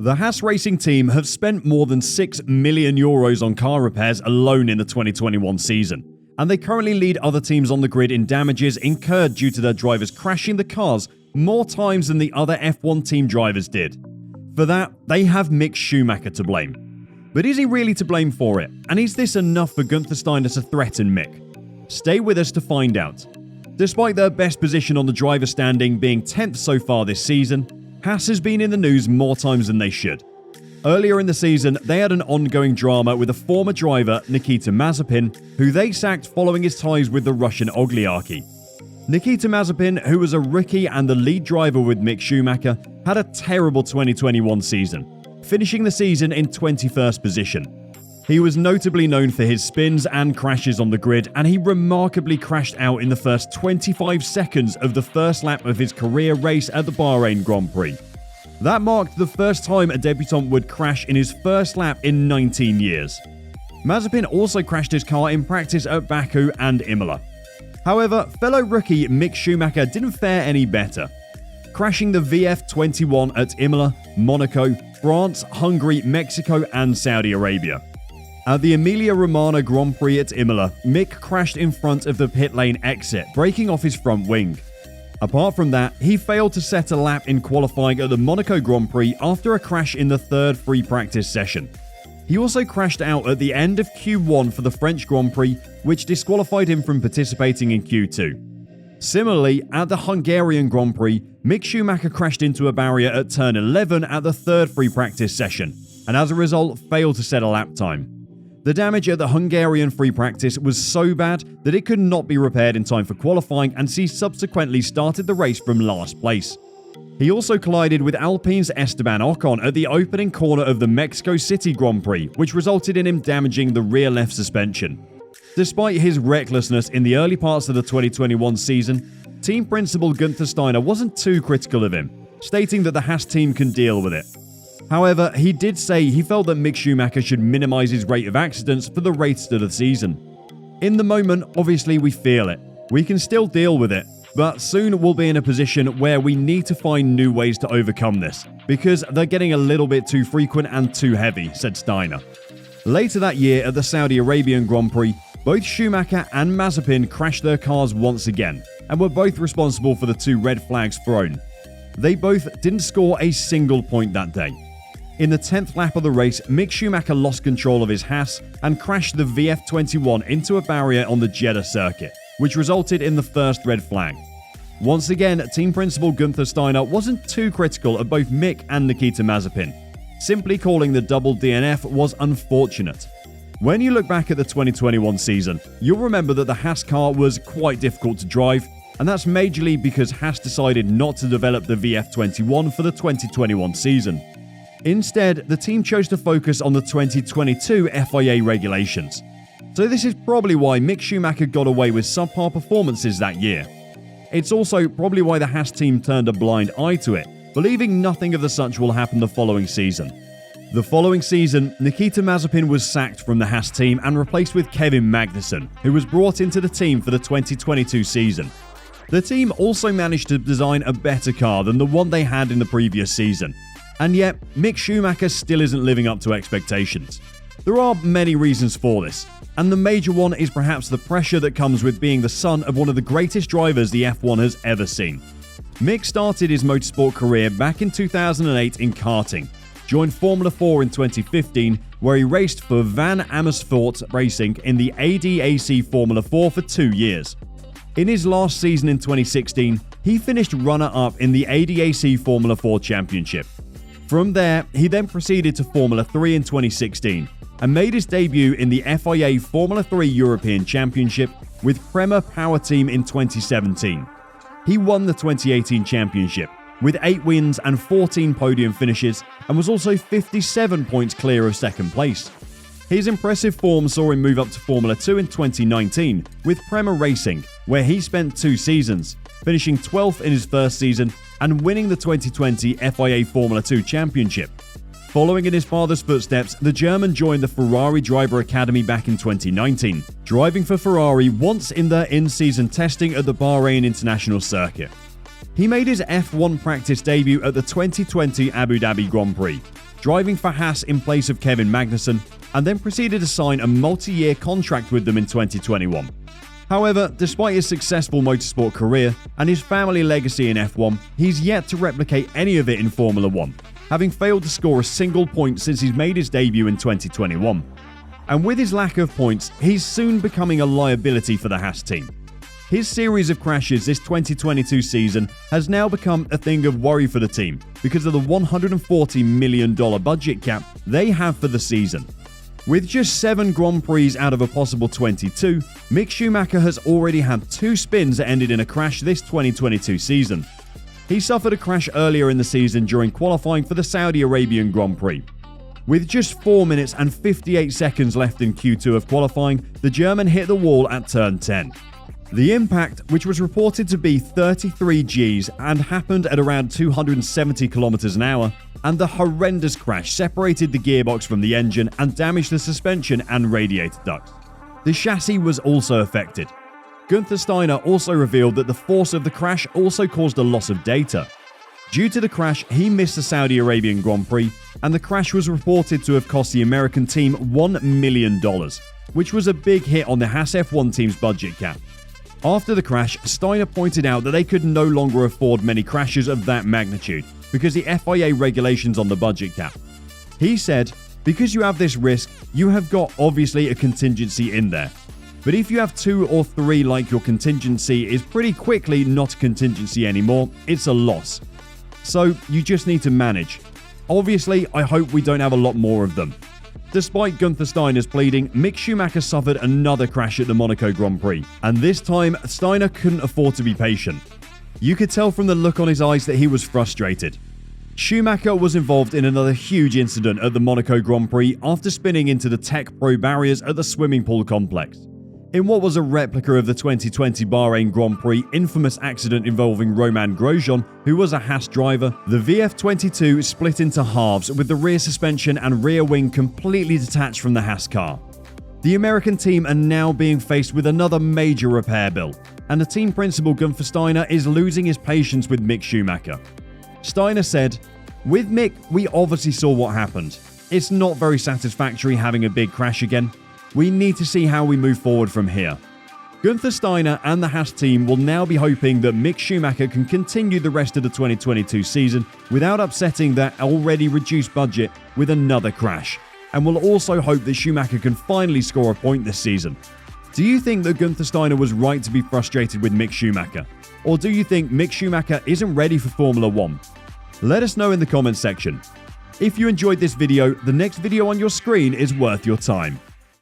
The Haas racing team have spent more than €6 million on car repairs alone in the 2021 season, and they currently lead other teams on the grid in damages incurred due to their drivers crashing the cars more times than the other F1 team drivers did. For that, they have Mick Schumacher to blame. But is he really to blame for it? And is this enough for Guenther Steiner to threaten Mick? Stay with us to find out. Despite their best position on the driver standing being 10th so far this season, Haas has been in the news more times than they should. Earlier in the season, they had an ongoing drama with a former driver, Nikita Mazepin, who they sacked following his ties with the Russian Oligarchy. Nikita Mazepin, who was a rookie and the lead driver with Mick Schumacher, had a terrible 2021 season, finishing the season in 21st position. He was notably known for his spins and crashes on the grid, and he remarkably crashed out in the first 25 seconds of the first lap of his career race at the Bahrain Grand Prix. That marked the first time a debutant would crash in his first lap in 19 years. Mazepin also crashed his car in practice at Baku and Imola. However, fellow rookie Mick Schumacher didn't fare any better, crashing the VF21 at Imola, Monaco, France, Hungary, Mexico, and Saudi Arabia. At the Emilia-Romagna Grand Prix at Imola, Mick crashed in front of the pit lane exit, breaking off his front wing. Apart from that, he failed to set a lap in qualifying at the Monaco Grand Prix after a crash in the third free practice session. He also crashed out at the end of Q1 for the French Grand Prix, which disqualified him from participating in Q2. Similarly, at the Hungarian Grand Prix, Mick Schumacher crashed into a barrier at turn 11 at the third free practice session, and as a result failed to set a lap time. The damage at the Hungarian free practice was so bad that it could not be repaired in time for qualifying, and he subsequently started the race from last place. He also collided with Alpine's Esteban Ocon at the opening corner of the Mexico City Grand Prix, which resulted in him damaging the rear left suspension. Despite his recklessness in the early parts of the 2021 season, team principal Guenther Steiner wasn't too critical of him, stating that the Haas team can deal with it. However, he did say he felt that Mick Schumacher should minimize his rate of accidents for the rest of the season. In the moment, obviously we feel it. We can still deal with it, but soon we'll be in a position where we need to find new ways to overcome this, because they're getting a little bit too frequent and too heavy, said Steiner. Later that year at the Saudi Arabian Grand Prix, both Schumacher and Mazepin crashed their cars once again, and were both responsible for the 2 red flags thrown. They both didn't score a single point that day. In the 10th lap of the race, Mick Schumacher lost control of his Haas and crashed the VF21 into a barrier on the Jeddah circuit, which resulted in the first red flag. Once again, team principal Guenther Steiner wasn't too critical of both Mick and Nikita Mazepin, simply calling the double DNF was unfortunate. When you look back at the 2021 season, you'll remember that the Haas car was quite difficult to drive, and that's majorly because Haas decided not to develop the VF21 for the 2021 season. Instead, the team chose to focus on the 2022 FIA regulations. So this is probably why Mick Schumacher got away with subpar performances that year. It's also probably why the Haas team turned a blind eye to it, believing nothing of the such will happen the following season. The following season, Nikita Mazepin was sacked from the Haas team and replaced with Kevin Magnussen, who was brought into the team for the 2022 season. The team also managed to design a better car than the one they had in the previous season. And yet, Mick Schumacher still isn't living up to expectations. There are many reasons for this, and the major one is perhaps the pressure that comes with being the son of one of the greatest drivers the F1 has ever seen. Mick started his motorsport career back in 2008 in karting, joined Formula 4 in 2015, where he raced for Van Amersfoort Racing in the ADAC Formula 4 for 2 years. In his last season in 2016, he finished runner-up in the ADAC Formula 4 Championship. From there, he then proceeded to Formula 3 in 2016 and made his debut in the FIA Formula 3 European Championship with Prema Power Team in 2017. He won the 2018 championship with 8 wins and 14 podium finishes, and was also 57 points clear of second place. His impressive form saw him move up to Formula 2 in 2019 with Prema Racing, where he spent 2 seasons, finishing 12th in his first season and winning the 2020 FIA Formula 2 Championship. Following in his father's footsteps, the German joined the Ferrari Driver Academy back in 2019, driving for Ferrari once in their in-season testing at the Bahrain International Circuit. He made his F1 practice debut at the 2020 Abu Dhabi Grand Prix. driving for Haas in place of Kevin Magnussen, and then proceeded to sign a multi-year contract with them in 2021. However, despite his successful motorsport career and his family legacy in F1, he's yet to replicate any of it in Formula 1, having failed to score a single point since he's made his debut in 2021. And with his lack of points, he's soon becoming a liability for the Haas team. His series of crashes this 2022 season has now become a thing of worry for the team because of the $140 million budget cap they have for the season. With just 7 Grand Prix out of a possible 22, Mick Schumacher has already had 2 spins that ended in a crash this 2022 season. He suffered a crash earlier in the season during qualifying for the Saudi Arabian Grand Prix. With just 4 minutes and 58 seconds left in Q2 of qualifying, the German hit the wall at turn 10. The impact, which was reported to be 33 Gs and happened at around 270 km an hour, and the horrendous crash separated the gearbox from the engine and damaged the suspension and radiator ducts. The chassis was also affected. Guenther Steiner also revealed that the force of the crash also caused a loss of data. Due to the crash, he missed the Saudi Arabian Grand Prix, and the crash was reported to have cost the American team $1 million, which was a big hit on the Haas F1 team's budget cap. After the crash, Steiner pointed out that they could no longer afford many crashes of that magnitude because the FIA regulations on the budget cap. He said, "Because you have this risk, you have got obviously a contingency in there. But if you have 2 or 3 like your contingency is pretty quickly not a contingency anymore, it's a loss. So you just need to manage. Obviously, I hope we don't have a lot more of them." Despite Guenther Steiner's pleading, Mick Schumacher suffered another crash at the Monaco Grand Prix, and this time Steiner couldn't afford to be patient. You could tell from the look on his eyes that he was frustrated. Schumacher was involved in another huge incident at the Monaco Grand Prix after spinning into the Tech Pro barriers at the swimming pool complex. In what was a replica of the 2020 Bahrain Grand Prix infamous accident involving Romain Grosjean, who was a Haas driver, the VF22 split into halves with the rear suspension and rear wing completely detached from the Haas car. The American team are now being faced with another major repair bill, and the team principal Guenther Steiner is losing his patience with Mick Schumacher. Steiner said, "With Mick, we obviously saw what happened. It's not very satisfactory having a big crash again. We need to see how we move forward from here." Guenther Steiner and the Haas team will now be hoping that Mick Schumacher can continue the rest of the 2022 season without upsetting their already reduced budget with another crash, and will also hope that Schumacher can finally score a point this season. Do you think that Guenther Steiner was right to be frustrated with Mick Schumacher? Or do you think Mick Schumacher isn't ready for Formula 1? Let us know in the comments section. If you enjoyed this video, the next video on your screen is worth your time.